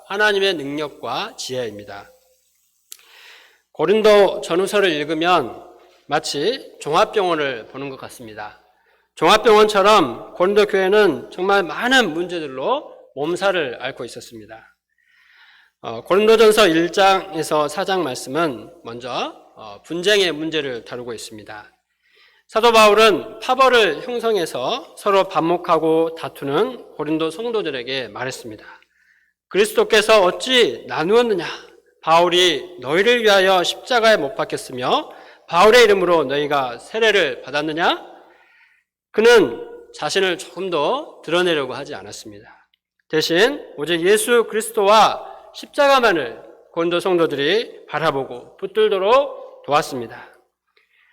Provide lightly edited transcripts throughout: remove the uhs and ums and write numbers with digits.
하나님의 능력과 지혜입니다. 고린도 전후서를 읽으면 마치 종합병원을 보는 것 같습니다. 종합병원처럼 고린도 교회는 정말 많은 문제들로 몸살을 앓고 있었습니다. 고린도전서 1장에서 4장 말씀은 먼저 분쟁의 문제를 다루고 있습니다. 사도 바울은 파벌을 형성해서 서로 반목하고 다투는 고린도 성도들에게 말했습니다. 그리스도께서 어찌 나누었느냐? 바울이 너희를 위하여 십자가에 못 박혔으며 바울의 이름으로 너희가 세례를 받았느냐? 그는 자신을 조금 더 드러내려고 하지 않았습니다. 대신 오직 예수 그리스도와 십자가만을 고린도 성도들이 바라보고 붙들도록 도왔습니다.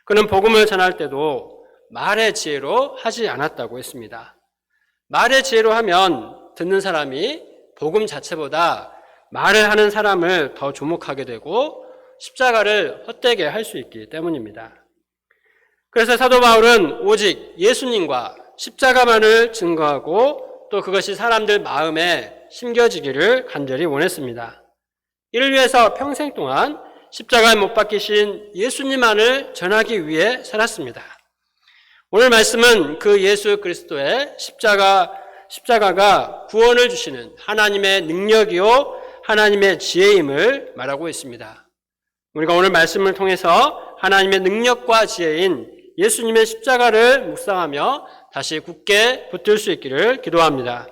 그는 복음을 전할 때도 말의 지혜로 하지 않았다고 했습니다. 말의 지혜로 하면 듣는 사람이 복음 자체보다 말을 하는 사람을 더 주목하게 되고 십자가를 헛되게 할 수 있기 때문입니다. 그래서 사도 바울은 오직 예수님과 십자가만을 증거하고 또 그것이 사람들 마음에 심겨지기를 간절히 원했습니다. 이를 위해서 평생 동안 십자가에 못 박히신 예수님만을 전하기 위해 살았습니다. 오늘 말씀은 그 예수 그리스도의 십자가가 구원을 주시는 하나님의 능력이요 하나님의 지혜임을 말하고 있습니다. 우리가 오늘 말씀을 통해서 하나님의 능력과 지혜인 예수님의 십자가를 묵상하며 다시 굳게 붙들 수 있기를 기도합니다.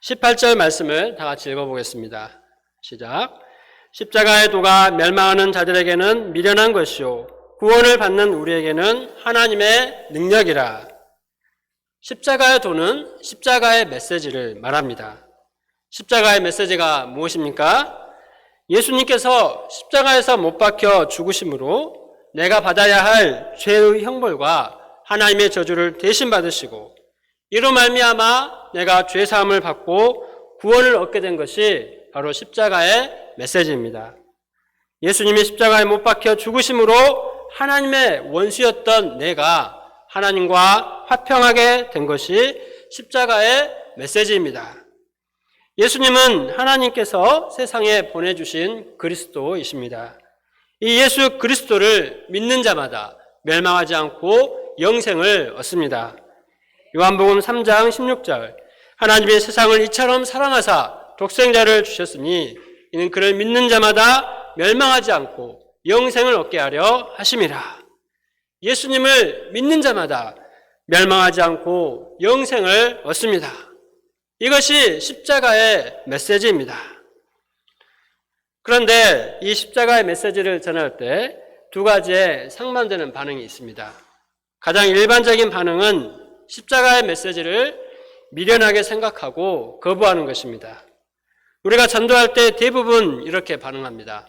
18절 말씀을 다 같이 읽어보겠습니다. 시작. 십자가의 도가 멸망하는 자들에게는 미련한 것이요 구원을 받는 우리에게는 하나님의 능력이라. 십자가의 도는 십자가의 메시지를 말합니다. 십자가의 메시지가 무엇입니까? 예수님께서 십자가에서 못 박혀 죽으심으로 내가 받아야 할 죄의 형벌과 하나님의 저주를 대신 받으시고 이로 말미암아 내가 죄 사함을 받고 구원을 얻게 된 것이 바로 십자가의 메시지입니다. 예수님이 십자가에 못 박혀 죽으심으로 하나님의 원수였던 내가 하나님과 화평하게 된 것이 십자가의 메시지입니다. 예수님은 하나님께서 세상에 보내주신 그리스도이십니다. 이 예수 그리스도를 믿는 자마다 멸망하지 않고 영생을 얻습니다. 요한복음 3장 16절 하나님의 세상을 이처럼 사랑하사 독생자를 주셨으니 이는 그를 믿는 자마다 멸망하지 않고 영생을 얻게 하려 하심이라. 예수님을 믿는 자마다 멸망하지 않고 영생을 얻습니다. 이것이 십자가의 메시지입니다. 그런데 이 십자가의 메시지를 전할 때 두 가지의 상반되는 반응이 있습니다. 가장 일반적인 반응은 십자가의 메시지를 미련하게 생각하고 거부하는 것입니다. 우리가 전도할 때 대부분 이렇게 반응합니다.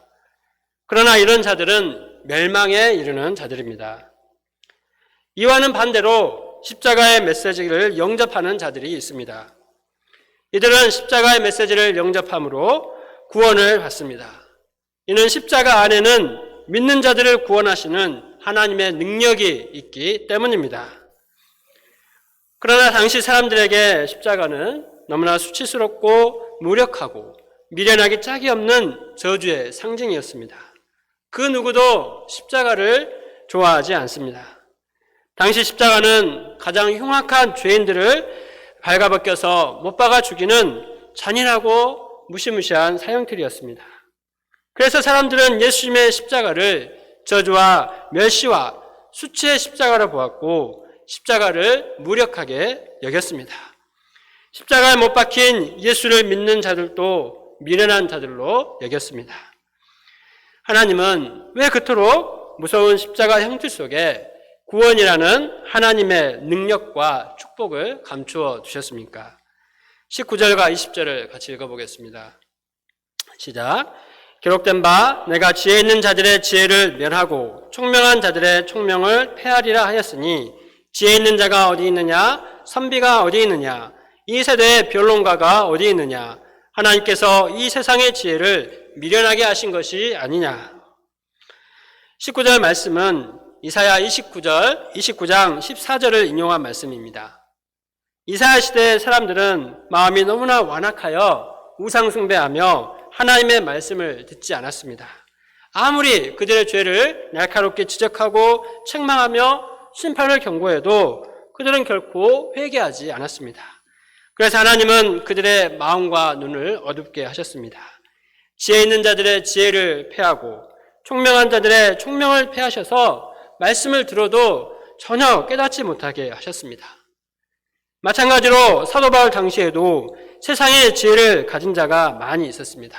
그러나 이런 자들은 멸망에 이르는 자들입니다. 이와는 반대로 십자가의 메시지를 영접하는 자들이 있습니다. 이들은 십자가의 메시지를 영접함으로 구원을 받습니다. 이는 십자가 안에는 믿는 자들을 구원하시는 하나님의 능력이 있기 때문입니다. 그러나 당시 사람들에게 십자가는 너무나 수치스럽고 무력하고 미련하기 짝이 없는 저주의 상징이었습니다. 그 누구도 십자가를 좋아하지 않습니다. 당시 십자가는 가장 흉악한 죄인들을 발가벗겨서 못 박아 죽이는 잔인하고 무시무시한 사형틀이었습니다. 그래서 사람들은 예수님의 십자가를 저주와 멸시와 수치의 십자가로 보았고 십자가를 무력하게 여겼습니다. 십자가에 못 박힌 예수를 믿는 자들도 미련한 자들로 여겼습니다. 하나님은 왜 그토록 무서운 십자가 형틀 속에 구원이라는 하나님의 능력과 축복을 감추어 두셨습니까? 19절과 20절을 같이 읽어보겠습니다. 시작. 기록된 바 내가 지혜 있는 자들의 지혜를 멸하고 총명한 자들의 총명을 폐하리라 하였으니 지혜 있는 자가 어디 있느냐? 선비가 어디 있느냐? 이 세대의 변론가가 어디 있느냐? 하나님께서 이 세상의 지혜를 미련하게 하신 것이 아니냐? 19절 말씀은 이사야 29장 14절을 인용한 말씀입니다. 이사야 시대의 사람들은 마음이 너무나 완악하여 우상 숭배하며 하나님의 말씀을 듣지 않았습니다. 아무리 그들의 죄를 날카롭게 지적하고 책망하며 심판을 경고해도 그들은 결코 회개하지 않았습니다. 그래서 하나님은 그들의 마음과 눈을 어둡게 하셨습니다. 지혜 있는 자들의 지혜를 패하고 총명한 자들의 총명을 패하셔서 말씀을 들어도 전혀 깨닫지 못하게 하셨습니다. 마찬가지로 사도 바울 당시에도 세상의 지혜를 가진 자가 많이 있었습니다.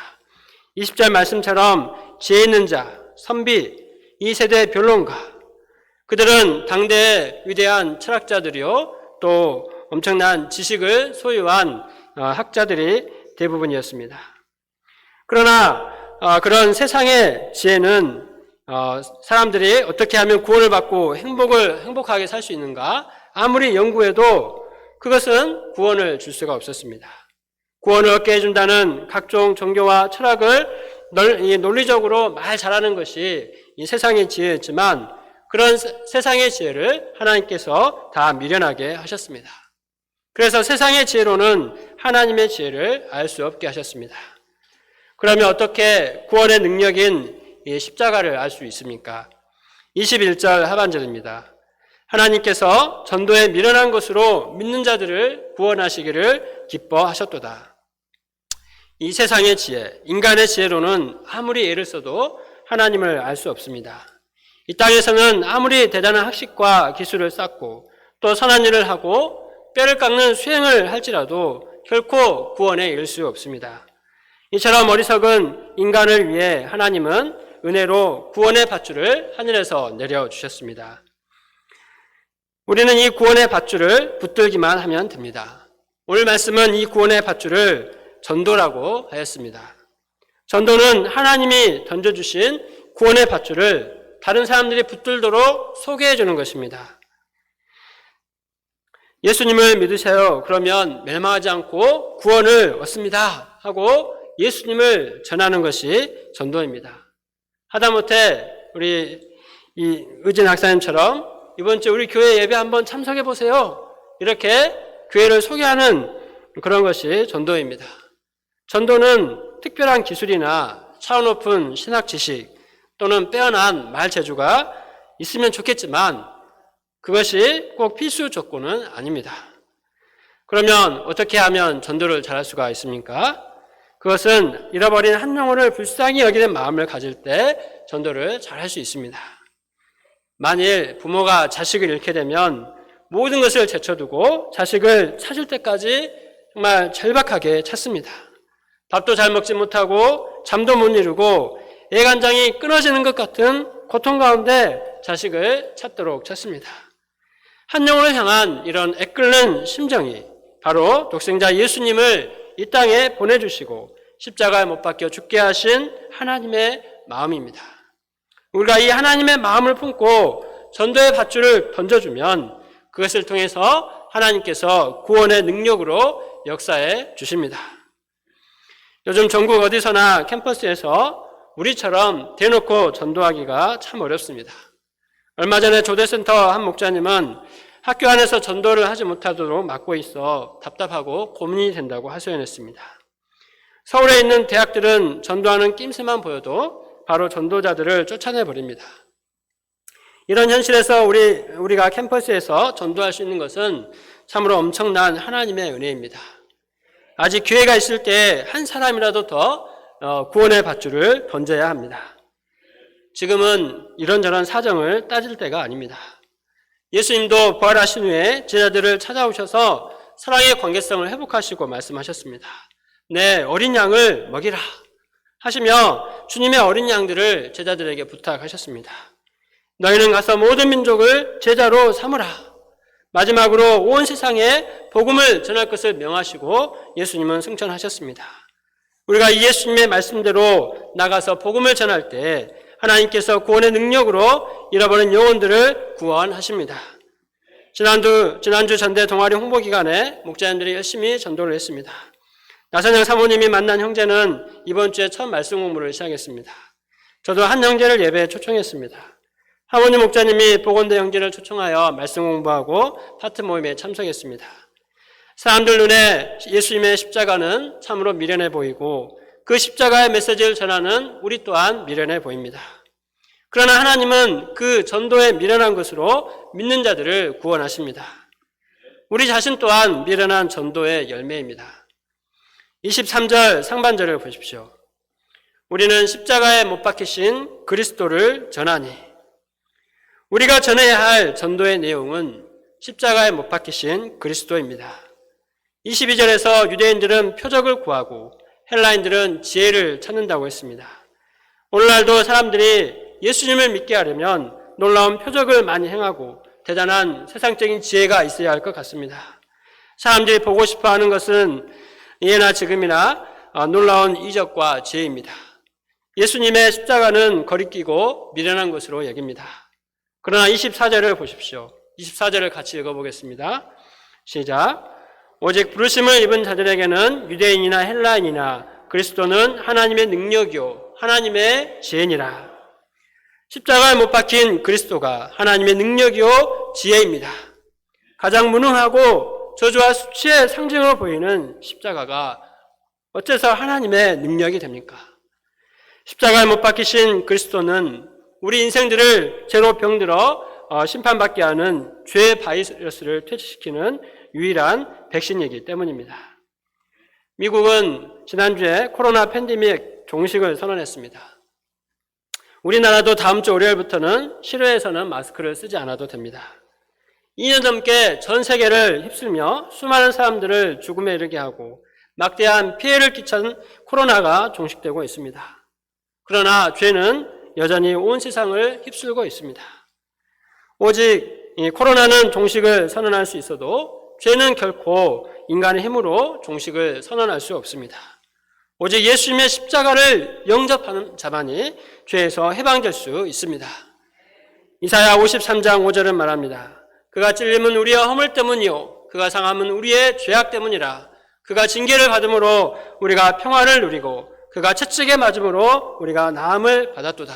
20절 말씀처럼 지혜 있는 자, 선비, 이 세대 변론가, 그들은 당대의 위대한 철학자들이요 또 엄청난 지식을 소유한 학자들이 대부분이었습니다. 그러나 그런 세상의 지혜는 사람들이 어떻게 하면 구원을 받고 행복하게 살 수 있는가 아무리 연구해도 그것은 구원을 줄 수가 없었습니다. 구원을 얻게 해준다는 각종 종교와 철학을 논리적으로 말 잘하는 것이 이 세상의 지혜였지만 그런 세상의 지혜를 하나님께서 다 미련하게 하셨습니다. 그래서 세상의 지혜로는 하나님의 지혜를 알 수 없게 하셨습니다. 그러면 어떻게 구원의 능력인 이 십자가를 알 수 있습니까? 21절 하반절입니다. 하나님께서 전도에 미련한 것으로 믿는 자들을 구원하시기를 기뻐하셨도다. 이 세상의 지혜, 인간의 지혜로는 아무리 애를 써도 하나님을 알 수 없습니다. 이 땅에서는 아무리 대단한 학식과 기술을 쌓고 또 선한 일을 하고 뼈를 깎는 수행을 할지라도 결코 구원에 이를 수 없습니다. 이처럼 어리석은 인간을 위해 하나님은 은혜로 구원의 밧줄을 하늘에서 내려주셨습니다. 우리는 이 구원의 밧줄을 붙들기만 하면 됩니다. 오늘 말씀은 이 구원의 밧줄을 전도라고 하였습니다. 전도는 하나님이 던져주신 구원의 밧줄을 다른 사람들이 붙들도록 소개해 주는 것입니다. 예수님을 믿으세요. 그러면 멸망하지 않고 구원을 얻습니다. 하고 예수님을 전하는 것이 전도입니다. 하다못해 우리 이 의진 학사님처럼 이번 주 우리 교회 예배 한번 참석해 보세요. 이렇게 교회를 소개하는 그런 것이 전도입니다. 전도는 특별한 기술이나 차원 높은 신학 지식 또는 빼어난 말 재주가 있으면 좋겠지만 그것이 꼭 필수 조건은 아닙니다. 그러면 어떻게 하면 전도를 잘할 수가 있습니까? 그것은 잃어버린 한 영혼을 불쌍히 여기는 마음을 가질 때 전도를 잘할 수 있습니다. 만일 부모가 자식을 잃게 되면 모든 것을 제쳐두고 자식을 찾을 때까지 정말 절박하게 찾습니다. 밥도 잘 먹지 못하고 잠도 못 이루고 애간장이 끊어지는 것 같은 고통 가운데 자식을 찾도록 찾습니다. 한 영혼을 향한 이런 애끓는 심정이 바로 독생자 예수님을 이 땅에 보내주시고 십자가에 못 박혀 죽게 하신 하나님의 마음입니다. 우리가 이 하나님의 마음을 품고 전도의 밧줄을 던져주면 그것을 통해서 하나님께서 구원의 능력으로 역사해 주십니다. 요즘 전국 어디서나 캠퍼스에서 우리처럼 대놓고 전도하기가 참 어렵습니다. 얼마 전에 조대센터 한 목자님은 학교 안에서 전도를 하지 못하도록 막고 있어 답답하고 고민이 된다고 하소연했습니다. 서울에 있는 대학들은 전도하는 낌새만 보여도 바로 전도자들을 쫓아내버립니다. 이런 현실에서 우리가 캠퍼스에서 전도할 수 있는 것은 참으로 엄청난 하나님의 은혜입니다. 아직 기회가 있을 때 한 사람이라도 더 구원의 밧줄을 던져야 합니다. 지금은 이런저런 사정을 따질 때가 아닙니다. 예수님도 부활하신 후에 제자들을 찾아오셔서 사랑의 관계성을 회복하시고 말씀하셨습니다. 내 어린 양을 먹이라 하시며 주님의 어린 양들을 제자들에게 부탁하셨습니다. 너희는 가서 모든 민족을 제자로 삼으라. 마지막으로 온 세상에 복음을 전할 것을 명하시고 예수님은 승천하셨습니다. 우리가 이 예수님의 말씀대로 나가서 복음을 전할 때 하나님께서 구원의 능력으로 잃어버린 영혼들을 구원하십니다. 지난주 전대 동아리 홍보 기간에 목자님들이 열심히 전도를 했습니다. 나선영 사모님이 만난 형제는 이번 주에 첫 말씀 공부를 시작했습니다. 저도 한 형제를 예배에 초청했습니다. 하모님 목자님이 보건대 형제를 초청하여 말씀 공부하고 파트 모임에 참석했습니다. 사람들 눈에 예수님의 십자가는 참으로 미련해 보이고 그 십자가의 메시지를 전하는 우리 또한 미련해 보입니다. 그러나 하나님은 그 전도에 미련한 것으로 믿는 자들을 구원하십니다. 우리 자신 또한 미련한 전도의 열매입니다. 23절 상반절을 보십시오. 우리는 십자가에 못 박히신 그리스도를 전하니. 우리가 전해야 할 전도의 내용은 십자가에 못 박히신 그리스도입니다. 22절에서 유대인들은 표적을 구하고 헬라인들은 지혜를 찾는다고 했습니다. 오늘날도 사람들이 예수님을 믿게 하려면 놀라운 표적을 많이 행하고 대단한 세상적인 지혜가 있어야 할 것 같습니다. 사람들이 보고 싶어 하는 것은 예나 지금이나 놀라운 이적과 지혜입니다. 예수님의 십자가는 거리끼고 미련한 것으로 여깁니다. 그러나 24절을 보십시오. 24절을 같이 읽어보겠습니다. 시작. 오직 부르심을 입은 자들에게는 유대인이나 헬라인이나 그리스도는 하나님의 능력이요 하나님의 지혜니라. 십자가에 못 박힌 그리스도가 하나님의 능력이요 지혜입니다. 가장 무능하고 저주와 수치의 상징으로 보이는 십자가가 어째서 하나님의 능력이 됩니까? 십자가에 못 박히신 그리스도는 우리 인생들을 죄로 병들어 심판받게 하는 죄의 바이러스를 퇴치시키는 유일한 백신이기 때문입니다. 미국은 지난주에 코로나 팬데믹 종식을 선언했습니다. 우리나라도 다음 주 월요일부터는 실외에서는 마스크를 쓰지 않아도 됩니다. 2년 넘게 전 세계를 휩쓸며 수많은 사람들을 죽음에 이르게 하고 막대한 피해를 끼친 코로나가 종식되고 있습니다. 그러나 죄는 여전히 온 세상을 휩쓸고 있습니다. 오직 이 코로나는 종식을 선언할 수 있어도 죄는 결코 인간의 힘으로 종식을 선언할 수 없습니다. 오직 예수님의 십자가를 영접하는 자만이 죄에서 해방될 수 있습니다. 이사야 53장 5절은 말합니다. 그가 찔림은 우리의 허물 때문이요 그가 상함은 우리의 죄악 때문이라. 그가 징계를 받음으로 우리가 평화를 누리고 그가 채찍에 맞음으로 우리가 나음을 받았도다.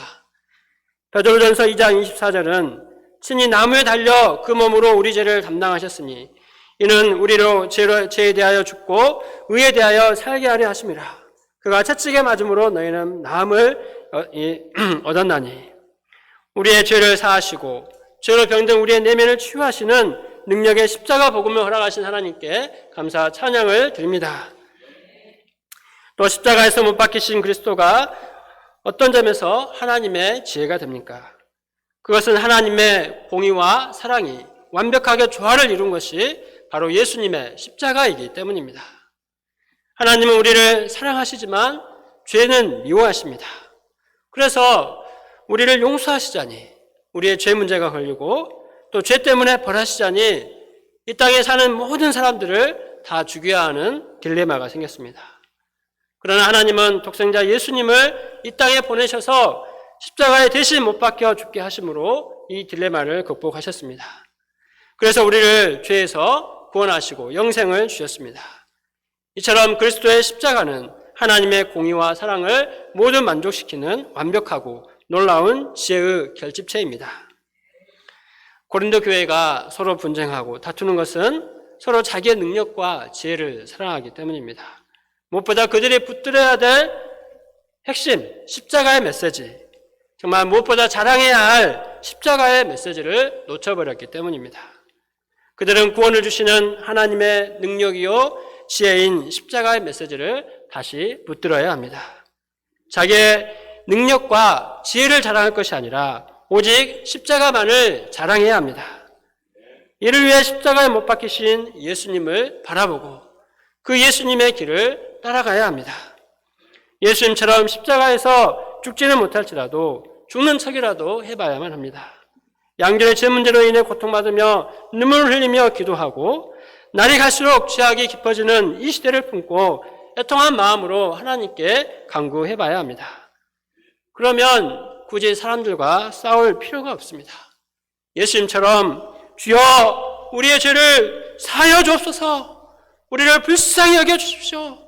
베드로전서 2장 24절은 친히 나무에 달려 그 몸으로 우리 죄를 담당하셨으니 이는 우리로 죄에 대하여 죽고 의에 대하여 살게 하려 하심이라. 그가 채찍에 맞음으로 너희는 나음을 얻었나니. 우리의 죄를 사하시고 죄로 병든 우리의 내면을 치유하시는 능력의 십자가 복음을 허락하신 하나님께 감사 찬양을 드립니다. 또 십자가에서 못 박히신 그리스도가 어떤 점에서 하나님의 지혜가 됩니까? 그것은 하나님의 공의와 사랑이 완벽하게 조화를 이룬 것이 바로 예수님의 십자가이기 때문입니다. 하나님은 우리를 사랑하시지만 죄는 미워하십니다. 그래서 우리를 용서하시자니 우리의 죄 문제가 걸리고 또 죄 때문에 벌하시자니 이 땅에 사는 모든 사람들을 다 죽여야 하는 딜레마가 생겼습니다. 그러나 하나님은 독생자 예수님을 이 땅에 보내셔서 십자가에 대신 못 박혀 죽게 하심으로 이 딜레마를 극복하셨습니다. 그래서 우리를 죄에서 구원하시고 영생을 주셨습니다. 이처럼 그리스도의 십자가는 하나님의 공의와 사랑을 모두 만족시키는 완벽하고 놀라운 지혜의 결집체입니다. 고린도 교회가 서로 분쟁하고 다투는 것은 서로 자기의 능력과 지혜를 사랑하기 때문입니다. 무엇보다 그들이 붙들어야 될 핵심, 십자가의 메시지, 정말 무엇보다 자랑해야 할 십자가의 메시지를 놓쳐버렸기 때문입니다. 그들은 구원을 주시는 하나님의 능력이요 지혜인 십자가의 메시지를 다시 붙들어야 합니다. 자기의 능력과 지혜를 자랑할 것이 아니라 오직 십자가만을 자랑해야 합니다. 이를 위해 십자가에 못 박히신 예수님을 바라보고 그 예수님의 길을 따라가야 합니다. 예수님처럼 십자가에서 죽지는 못할지라도 죽는 척이라도 해봐야만 합니다. 양절의 죄 문제로 인해 고통받으며 눈물을 흘리며 기도하고 날이 갈수록 죄악이 깊어지는 이 시대를 품고 애통한 마음으로 하나님께 간구해봐야 합니다. 그러면 굳이 사람들과 싸울 필요가 없습니다. 예수님처럼 주여 우리의 죄를 사하여 주옵소서, 우리를 불쌍히 여겨주십시오,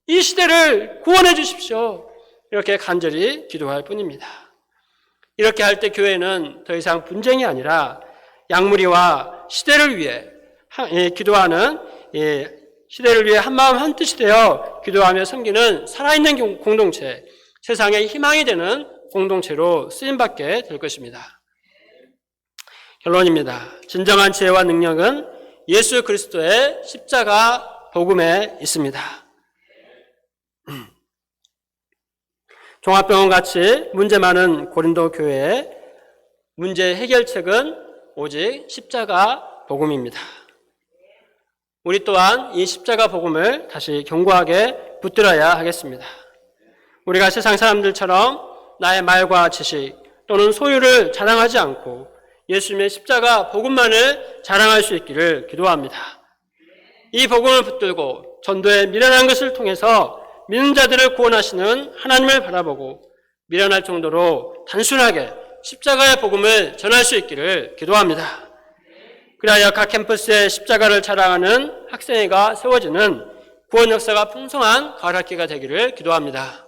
이 시대를 구원해 주십시오, 이렇게 간절히 기도할 뿐입니다. 이렇게 할 때 교회는 더 이상 분쟁이 아니라 양무리와 시대를 위해 기도하는 시대를 위해 한마음 한뜻이 되어 기도하며 섬기는 살아있는 공동체, 세상의 희망이 되는 공동체로 쓰임받게 될 것입니다. 결론입니다. 진정한 지혜와 능력은 예수 그리스도의 십자가 복음에 있습니다. 종합병원 같이 문제 많은 고린도 교회의 문제 해결책은 오직 십자가 복음입니다. 우리 또한 이 십자가 복음을 다시 견고하게 붙들어야 하겠습니다. 우리가 세상 사람들처럼 나의 말과 지식 또는 소유를 자랑하지 않고 예수님의 십자가 복음만을 자랑할 수 있기를 기도합니다. 이 복음을 붙들고 전도의 미련한 것을 통해서 믿는 자들을 구원하시는 하나님을 바라보고 미련할 정도로 단순하게 십자가의 복음을 전할 수 있기를 기도합니다. 그리하여 각 캠퍼스에 십자가를 자랑하는 학생회가 세워지는 구원 역사가 풍성한 가을 학기가 되기를 기도합니다.